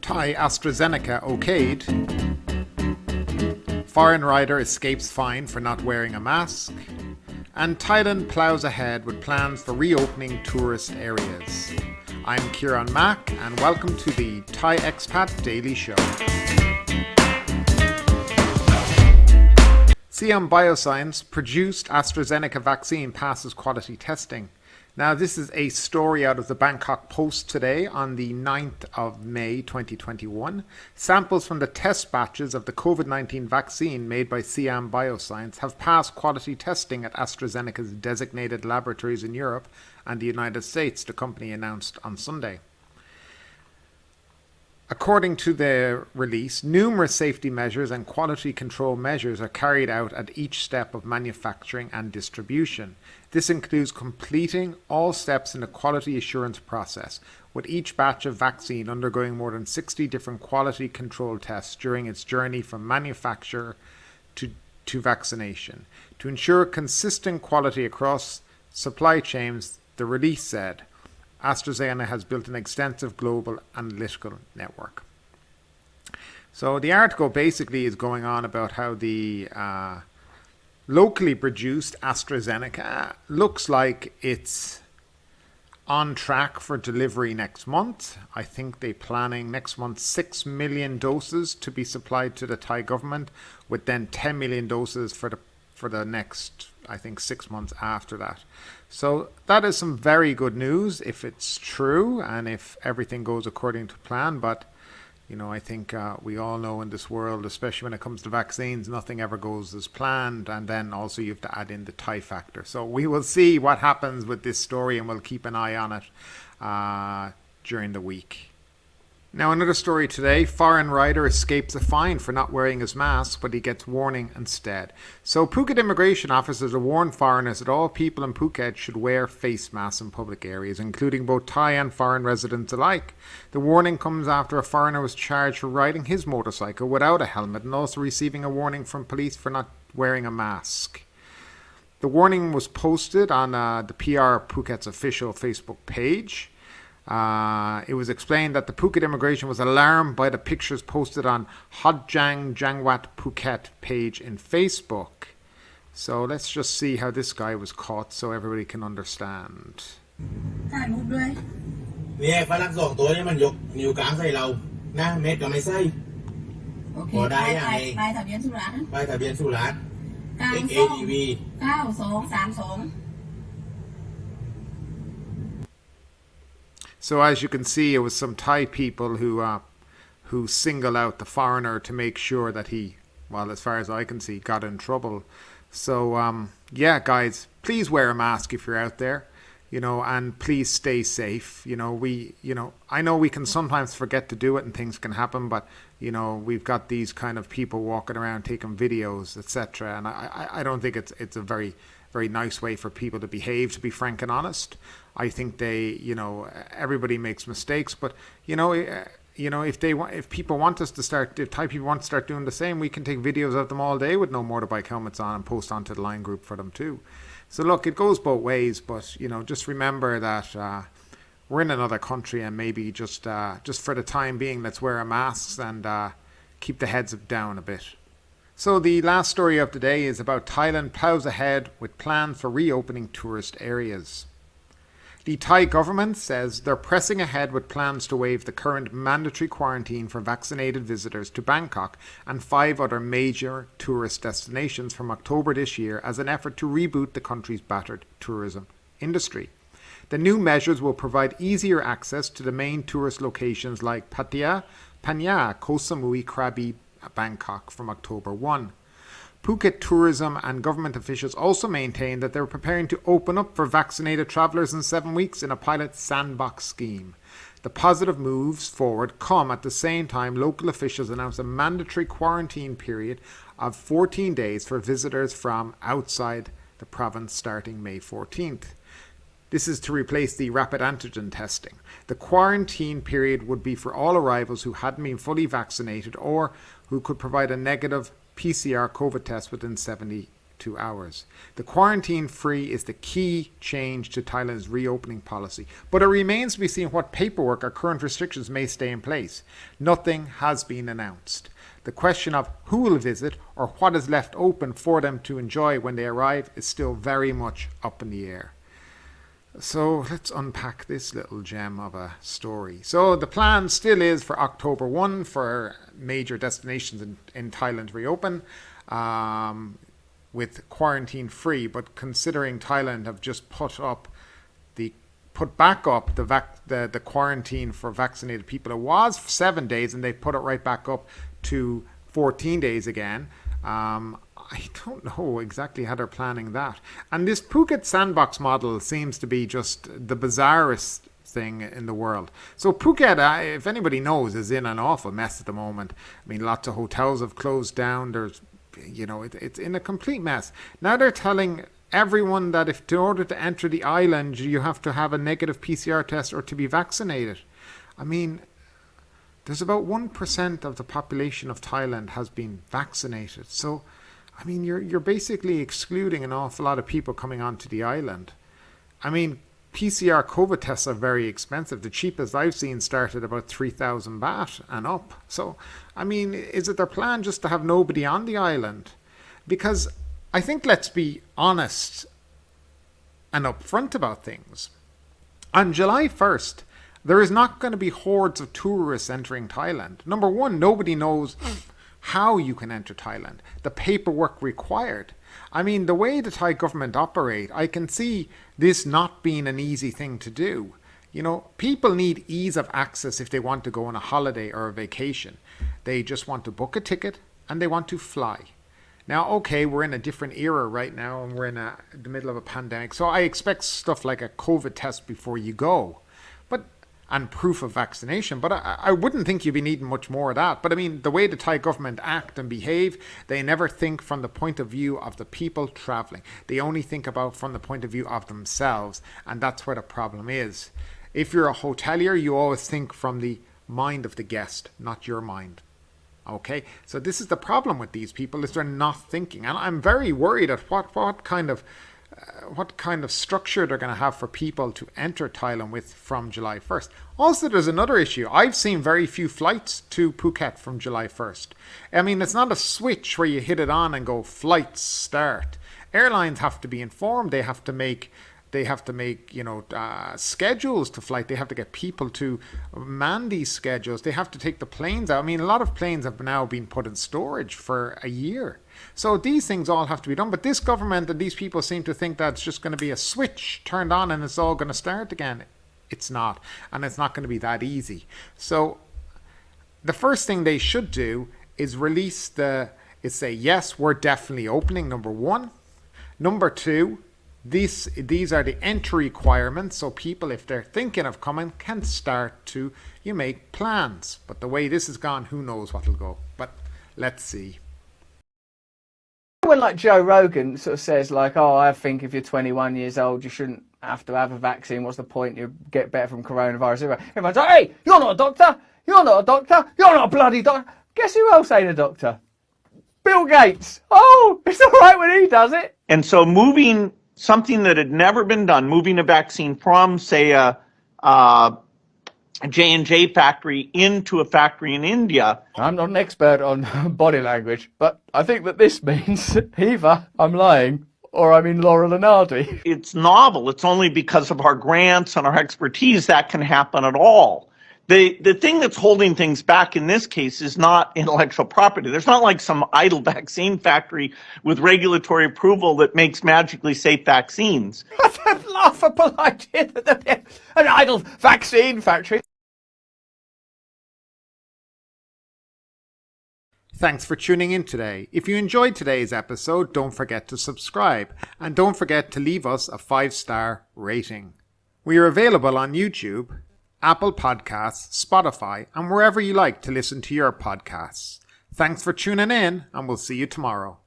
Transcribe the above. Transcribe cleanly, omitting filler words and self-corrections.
Thai AstraZeneca okayed. Foreign rider escapes fine for not wearing a mask. And Thailand ploughs ahead with plans for reopening tourist areas. I'm Kieran Mack and welcome to the Thai Expat Daily Show. Siam Bioscience produced AstraZeneca vaccine passes quality testing. Now, this is a story out of the Bangkok Post today on the 9th of May 2021. Samples from the test batches of the COVID-19 vaccine made by Siam Bioscience have passed quality testing at AstraZeneca's designated laboratories in Europe and the United States, the company announced on Sunday. According to the release, numerous safety measures and quality control measures are carried out at each step of manufacturing and distribution. This includes completing all steps in the quality assurance process, with each batch of vaccine undergoing more than 60 different quality control tests during its journey from manufacture to vaccination. To ensure consistent quality across supply chains, the release said, AstraZeneca has built an extensive global analytical network. So the article basically is going on about how the locally produced AstraZeneca looks like it's on track for delivery next month. I think they're planning next month 6 million doses to be supplied to the Thai government, with then 10 million doses for the next, I think, 6 months after that. So that is some very good news if it's true and if everything goes according to plan. But, you know, I think we all know in this world, especially when it comes to vaccines, nothing ever goes as planned. And then also you have to add in the Thai factor. So we will see what happens with this story and we'll keep an eye on it during the week. Now, another story today. Foreign rider escapes a fine for not wearing his mask, but he gets warning instead. So Phuket immigration officers have warned foreigners that all people in Phuket should wear face masks in public areas, including both Thai and foreign residents alike. The warning comes after a foreigner was charged for riding his motorcycle without a helmet and also receiving a warning from police for not wearing a mask. The warning was posted on the PR Phuket's official Facebook page. It was explained that the Phuket immigration was alarmed by the pictures posted on Hodjang Jangwat Phuket page in Facebook. So let's just see how this guy was caught so everybody can understand. ถ่ายรูปด้วย เนี่ยฝรั่งสองตัวเนี่ยมันยกนิ้วกลางใส่เรานะเม็ดก็ไม่ใส่ โอเค พอได้ยังไง ไปทะเบียนสุราษฎร์ ป้ายทะเบียนสุราษฎร์ กลาง XADV 9232 So as you can see, it was some Thai people who single out the foreigner to make sure that he, well, as far as I can see, got in trouble. So yeah, guys, please wear a mask if you're out there, you know, and please stay safe. You know, I know we can sometimes forget to do it and things can happen, but you know, we've got these kind of people walking around taking videos, etc. And I don't think it's a very nice way for people to behave, to be frank and honest. I think everybody makes mistakes, but if people want us to start, if Thai people want to start doing the same, we can take videos of them all day with no motorbike helmets on and post onto the line group for them too. So look, it goes both ways, but just remember that we're in another country and maybe just for the time being, let's wear our masks and keep the heads down a bit. So the last story of the day is about Thailand ploughs ahead with plans for reopening tourist areas. The Thai government says they're pressing ahead with plans to waive the current mandatory quarantine for vaccinated visitors to Bangkok and 5 other major tourist destinations from October this year as an effort to reboot the country's battered tourism industry. The new measures will provide easier access to the main tourist locations like Pattaya, Phang, Koh Samui, Krabi, Bangkok from October 1. Phuket tourism and government officials also maintain that they're preparing to open up for vaccinated travellers in 7 weeks in a pilot sandbox scheme. The positive moves forward come at the same time local officials announced a mandatory quarantine period of 14 days for visitors from outside the province starting May 14th. This is to replace the rapid antigen testing. The quarantine period would be for all arrivals who hadn't been fully vaccinated or who could provide a negative PCR COVID test within 72 72 hours. The quarantine free is the key change to Thailand's reopening policy, but it remains to be seen what paperwork or current restrictions may stay in place. Nothing has been announced. The question of who will visit or what is left open for them to enjoy when they arrive is still very much up in the air. So let's unpack this little gem of a story. So the plan still is for October 1 for major destinations in Thailand to reopen with quarantine free. But considering Thailand have just put back up the quarantine for vaccinated people, it was 7 days and they put it right back up to 14 days again. I don't know exactly how they're planning that. And this Phuket sandbox model seems to be just the bizarrest thing in the world. So Phuket, if anybody knows, is in an awful mess at the moment. I mean, lots of hotels have closed down. There's, it's in a complete mess. Now they're telling everyone that in order to enter the island, you have to have a negative PCR test or to be vaccinated. I mean, there's about 1% of the population of Thailand has been vaccinated. So I mean, you're basically excluding an awful lot of people coming onto the island. I mean, PCR COVID tests are very expensive. The cheapest I've seen started about 3,000 baht and up. So, I mean, is it their plan just to have nobody on the island? Because I think, let's be honest and upfront about things. On July 1st, there is not going to be hordes of tourists entering Thailand. Number one, nobody knows how you can enter Thailand, the paperwork required. I mean, the way the Thai government operate, I can see this not being an easy thing to do. People need ease of access if they want to go on a holiday or a vacation. They just want to book a ticket and they want to fly. Now, okay, we're in a different era right now and we're in the middle of a pandemic. So I expect stuff like a COVID test before you go. And proof of vaccination, but I wouldn't think you'd be needing much more of that. But I mean, the way the Thai government act and behave, they never think from the point of view of the people traveling. They only think about from the point of view of themselves, and that's where the problem is. If you're a hotelier, you always think from the mind of the guest, not your mind. Okay, so this is the problem with these people, is they're not thinking, and I'm very worried at what kind of structure they're going to have for people to enter Thailand with from July 1st. Also, there's another issue. I've seen very few flights to Phuket from July 1st. I mean, it's not a switch where you hit it on and go flights start. Airlines have to be informed. They have to make schedules to flight. They have to get people to man these schedules. They have to take the planes out. I mean, a lot of planes have now been put in storage for a year. So these things all have to be done. But this government and these people seem to think that it's just going to be a switch turned on and it's all going to start again. It's not. And it's not going to be that easy. So the first thing they should do is say, yes, we're definitely opening, number one. Number two, these are the entry requirements. So people, if they're thinking of coming, can start to make plans. But the way this has gone, who knows what will go. But let's see. When like Joe Rogan sort of says like, oh, I think if you're 21 years old, you shouldn't have to have a vaccine. What's the point? You get better from coronavirus. Everyone's like, hey, you're not a doctor. You're not a doctor. You're not a bloody doctor. Guess who else ain't a doctor? Bill Gates. Oh, it's all right when he does it. And so moving something that had never been done, moving a vaccine from, say, a J&J factory into a factory in India. I'm not an expert on body language, but I think that this means either I'm lying or I'm in Laurel and Hardy. It's novel. It's only because of our grants and our expertise that can happen at all. The thing that's holding things back in this case is not intellectual property. There's not like some idle vaccine factory with regulatory approval that makes magically safe vaccines. That's a laughable idea. An idle vaccine factory. Thanks for tuning in today. If you enjoyed today's episode, don't forget to subscribe. And don't forget to leave us a 5-star rating. We are available on YouTube, Apple Podcasts, Spotify, and wherever you like to listen to your podcasts. Thanks for tuning in, and we'll see you tomorrow.